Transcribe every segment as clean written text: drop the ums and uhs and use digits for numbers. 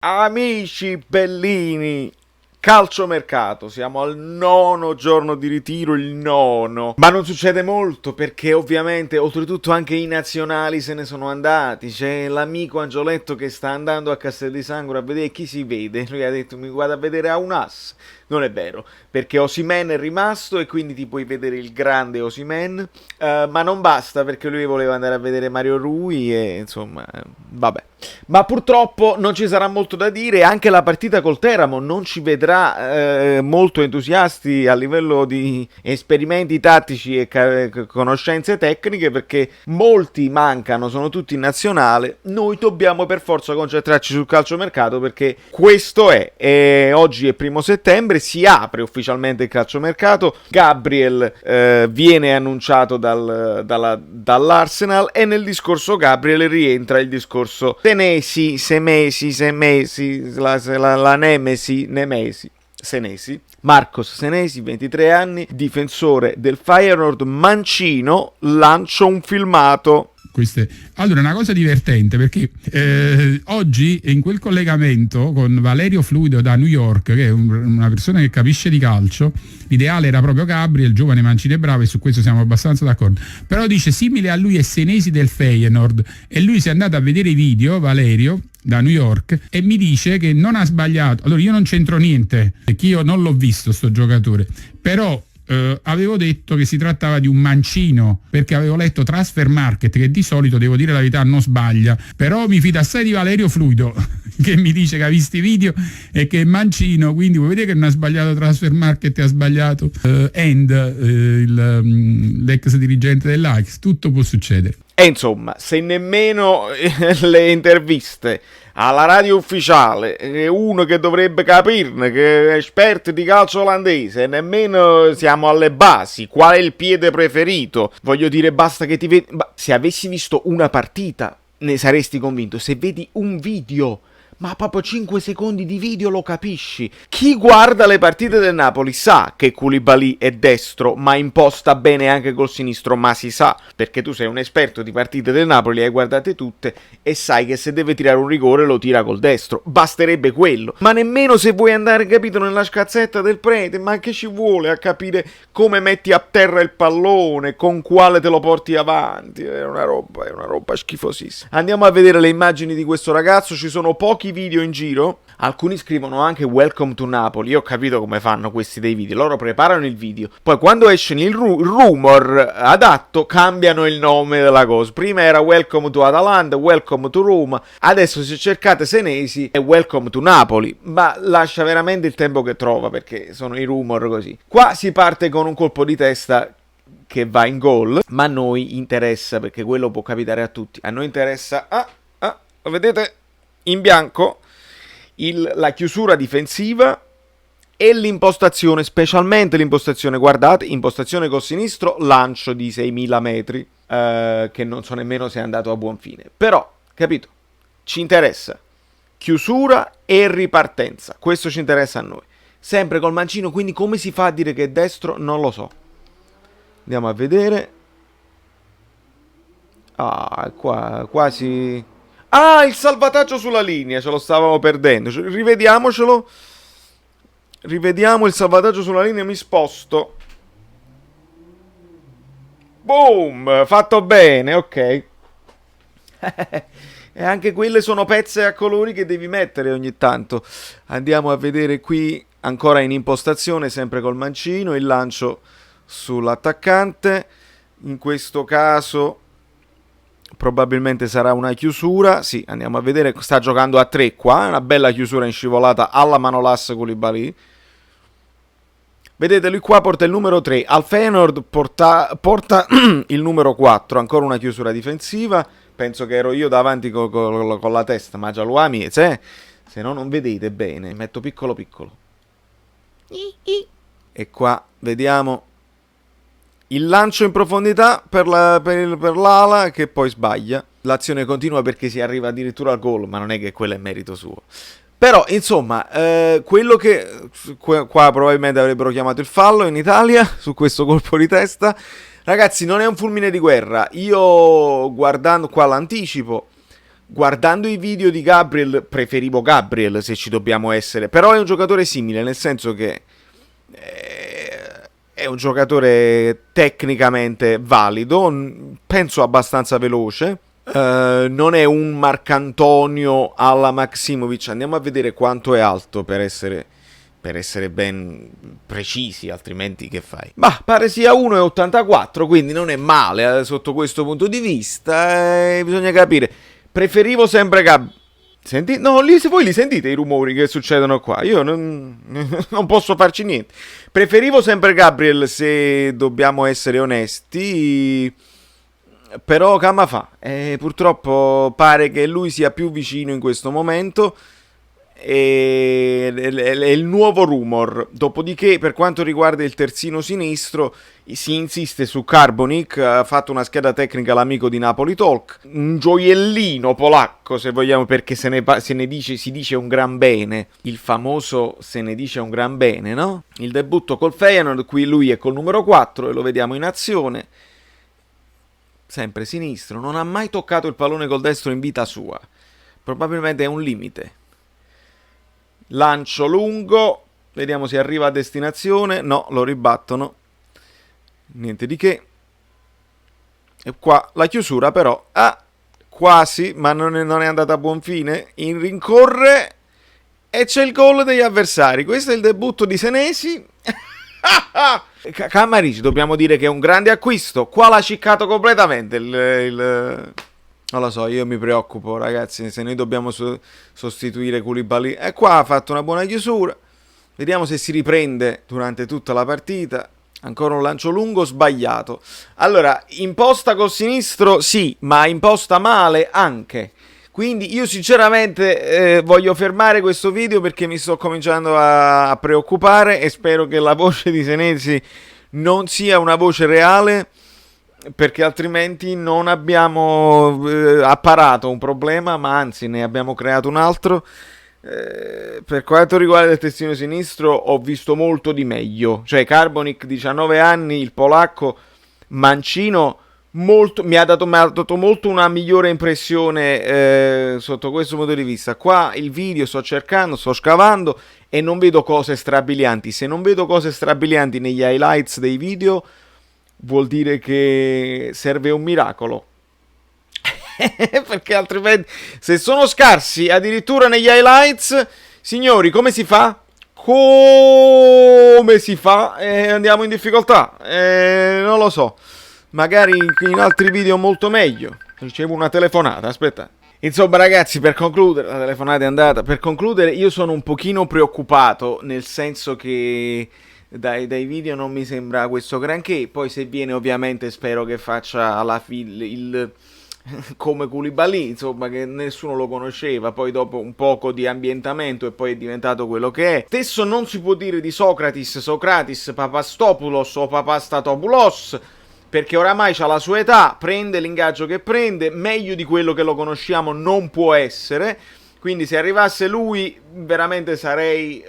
Amici bellini, calciomercato, siamo al 9° giorno di ritiro, il 9°, ma non succede molto perché ovviamente oltretutto anche i nazionali se ne sono andati. C'è l'amico Angioletto che sta andando a Castel di Sangro a vedere chi si vede. Lui ha detto mi guarda a vedere a un as. Non è vero, perché Osimhen è rimasto e quindi ti puoi vedere il grande Osimhen, ma non basta perché lui voleva andare a vedere Mario Rui e insomma, vabbè. Ma purtroppo non ci sarà molto da dire, anche la partita col Teramo non ci vedrà molto entusiasti a livello di esperimenti tattici e conoscenze tecniche, perché molti mancano, sono tutti in nazionale. Noi dobbiamo per forza concentrarci sul calciomercato perché questo è, e oggi è 1° settembre, si apre ufficialmente il calciomercato. Gabriel viene annunciato dall'Arsenal e nel discorso Gabriel rientra il discorso Senesi, la Nemesi. Senesi, Marcos Senesi, 23 anni, difensore del Feyenoord mancino, lancio un filmato. Allora, una cosa divertente perché oggi in quel collegamento con Valerio Fluido da New York, che è una persona che capisce di calcio, l'ideale era proprio Gabriel, giovane mancino e bravo, e su questo siamo abbastanza d'accordo. Però dice simile a lui è Senesi del Feyenoord, e lui si è andato a vedere i video, Valerio da New York, e mi dice che non ha sbagliato. Allora io non c'entro niente perché io non l'ho visto sto giocatore, però avevo detto che si trattava di un mancino perché avevo letto Transfer Market, che di solito, devo dire la verità, non sbaglia, però mi fido assai di Valerio Fluido che mi dice che ha visto i video e che è mancino, quindi vuoi vedere che non ha sbagliato Transfer Market e ha sbagliato l'ex dirigente dell'Ajax. Tutto può succedere. E insomma, se nemmeno le interviste alla radio ufficiale, uno che dovrebbe capirne, che è esperto di calcio olandese, nemmeno siamo alle basi, qual è il piede preferito? Voglio dire, basta che ti vedi. Se avessi visto una partita, ne saresti convinto. Se vedi un video, ma proprio 5 secondi di video lo capisci. Chi guarda le partite del Napoli sa che Koulibaly è destro, ma imposta bene anche col sinistro, ma si sa, perché tu sei un esperto di partite del Napoli, le hai guardate tutte e sai che se deve tirare un rigore lo tira col destro. Basterebbe quello. Ma nemmeno se vuoi andare, capito, nella scazzetta del prete, ma che ci vuole a capire come metti a terra il pallone, con quale te lo porti avanti. È una roba schifosissima. Andiamo a vedere le immagini di questo ragazzo, ci sono pochi video in giro. Alcuni scrivono anche Welcome to Napoli. Io ho capito come fanno questi dei video. Loro preparano il video, poi quando esce il rumor adatto cambiano il nome della cosa. Prima era Welcome to Atalanta, Welcome to Roma, adesso se cercate Senesi è Welcome to Napoli, ma lascia veramente il tempo che trova perché sono i rumor così. Qua si parte con un colpo di testa che va in gol, ma a noi interessa, perché quello può capitare a tutti. A noi interessa, lo vedete? In bianco la chiusura difensiva e l'impostazione, specialmente l'impostazione, guardate, impostazione col sinistro, lancio di 6.000 metri, che non so nemmeno se è andato a buon fine, però, capito, ci interessa chiusura e ripartenza, questo ci interessa a noi, sempre col mancino, quindi come si fa a dire che è destro non lo so. Andiamo a vedere. Qua quasi. Il salvataggio sulla linea, ce lo stavamo perdendo. Rivediamocelo. Rivediamo il salvataggio sulla linea, mi sposto. Boom, fatto bene, ok. E anche quelle sono pezze a colori che devi mettere ogni tanto. Andiamo a vedere qui, ancora in impostazione, sempre col mancino, il lancio sull'attaccante. In questo caso probabilmente sarà una chiusura. Sì, andiamo a vedere, sta giocando a 3 qua, una bella chiusura in scivolata alla Manolas Koulibaly. Vedete, lui qua porta il numero 3, al Feyenoord porta il numero 4, ancora una chiusura difensiva. Penso che ero io davanti con la testa, ma già lo ami, se no non vedete bene, metto piccolo. E qua vediamo il lancio in profondità per l'ala che poi sbaglia. L'azione continua perché si arriva addirittura al gol, ma non è che quello è merito suo. Però, insomma, quello che qua probabilmente avrebbero chiamato il fallo in Italia su questo colpo di testa. Ragazzi, non è un fulmine di guerra. Io, guardando qua l'anticipo, guardando i video di Gabriel preferivo Gabriel, se ci dobbiamo essere, però è un giocatore simile, nel senso che è un giocatore tecnicamente valido, penso abbastanza veloce, non è un Marcantonio alla Maximovic. Andiamo a vedere quanto è alto per essere ben precisi, altrimenti che fai? Ma pare sia 1,84, quindi non è male sotto questo punto di vista, bisogna capire. Preferivo sempre Senti? No, voi li sentite i rumori che succedono qua? Io non posso farci niente. Preferivo sempre Gabriel, se dobbiamo essere onesti. Però Camma fa. Purtroppo pare che lui sia più vicino in questo momento. È il nuovo rumor. Dopodiché, per quanto riguarda il terzino sinistro, si insiste su Carbonic. Ha fatto una scheda tecnica l'amico di Napoli Talk, un gioiellino polacco, se vogliamo, perché si dice un gran bene, il famoso se ne dice un gran bene, no? Il debutto col Feyenoord, qui lui è col numero 4 e lo vediamo in azione, sempre sinistro, non ha mai toccato il pallone col destro in vita sua, probabilmente è un limite. Lancio lungo, vediamo se arriva a destinazione. No, lo ribattono. Niente di che. E qua la chiusura però. Quasi, ma non è andata a buon fine. In rincorre e c'è il gol degli avversari. Questo è il debutto di Senesi. Camarici, dobbiamo dire che è un grande acquisto. Qua l'ha ciccato completamente non lo so, io mi preoccupo, ragazzi, se noi dobbiamo sostituire Koulibaly. E qua ha fatto una buona chiusura. Vediamo se si riprende durante tutta la partita. Ancora un lancio lungo sbagliato. Allora, imposta col sinistro, sì, ma imposta male anche. Quindi io sinceramente voglio fermare questo video perché mi sto cominciando a preoccupare e spero che la voce di Senesi non sia una voce reale, perché altrimenti non abbiamo apparato un problema, ma anzi ne abbiamo creato un altro. Per quanto riguarda il terzino sinistro ho visto molto di meglio, cioè Carbonic 19 anni, il polacco, mancino, mi ha dato molto una migliore impressione sotto questo punto di vista. Qua il video sto scavando e non vedo cose strabilianti. Se non vedo cose strabilianti negli highlights dei video, vuol dire che serve un miracolo. Perché altrimenti, se sono scarsi addirittura negli highlights, signori, come si fa? Andiamo in difficoltà. Non lo so. Magari in altri video molto meglio. Ricevo una telefonata, aspetta. Insomma, ragazzi, per concludere, la telefonata è andata. Per concludere, io sono un pochino preoccupato, nel senso che dai video non mi sembra questo granché. Poi se viene, ovviamente spero che faccia alla fine come Koulibaly, insomma, che nessuno lo conosceva, poi dopo un poco di ambientamento e poi è diventato quello che è. Stesso non si può dire di Socratis, Papastopoulos o Papastatopoulos, perché oramai c'ha la sua età, prende l'ingaggio che prende, meglio di quello che lo conosciamo non può essere. Quindi se arrivasse lui veramente sarei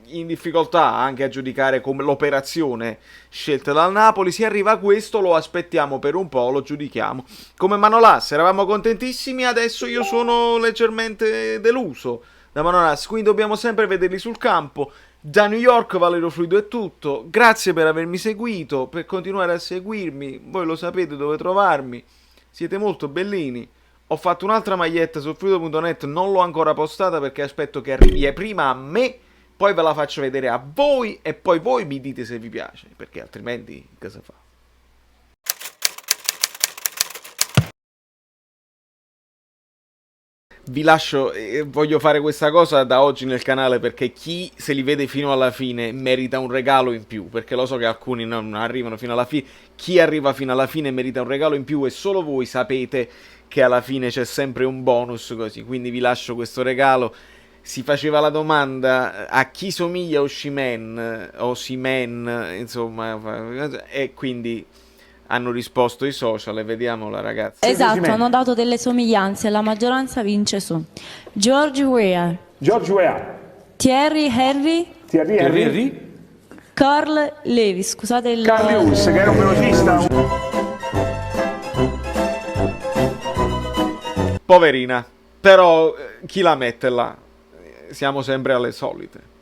in difficoltà anche a giudicare come l'operazione scelta dal Napoli. Se arriva a questo lo aspettiamo per un po', lo giudichiamo. Come Manolas eravamo contentissimi, adesso io sono leggermente deluso da Manolas, quindi dobbiamo sempre vederli sul campo. Da New York, Valerio Fluido è tutto. Grazie per avermi seguito, per continuare a seguirmi, voi lo sapete dove trovarmi, siete molto bellini. Ho fatto un'altra maglietta su fluido.net, non l'ho ancora postata perché aspetto che arrivi prima a me, poi ve la faccio vedere a voi e poi voi mi dite se vi piace, perché altrimenti cosa fa? Vi lascio, voglio fare questa cosa da oggi nel canale perché chi se li vede fino alla fine merita un regalo in più, perché lo so che alcuni non arrivano fino alla fine. Chi arriva fino alla fine merita un regalo in più e solo voi sapete che alla fine c'è sempre un bonus così, quindi vi lascio questo regalo. Si faceva la domanda a chi somiglia Osimhen, insomma, e quindi hanno risposto i social e vediamola, ragazzi. Esatto, hanno dato delle somiglianze, la maggioranza vince su George Weah, Thierry Henry, Carl Lewis, scusate il... Carl Lewis, che era un velocista. Poverina. Però chi la mette là? Siamo sempre alle solite.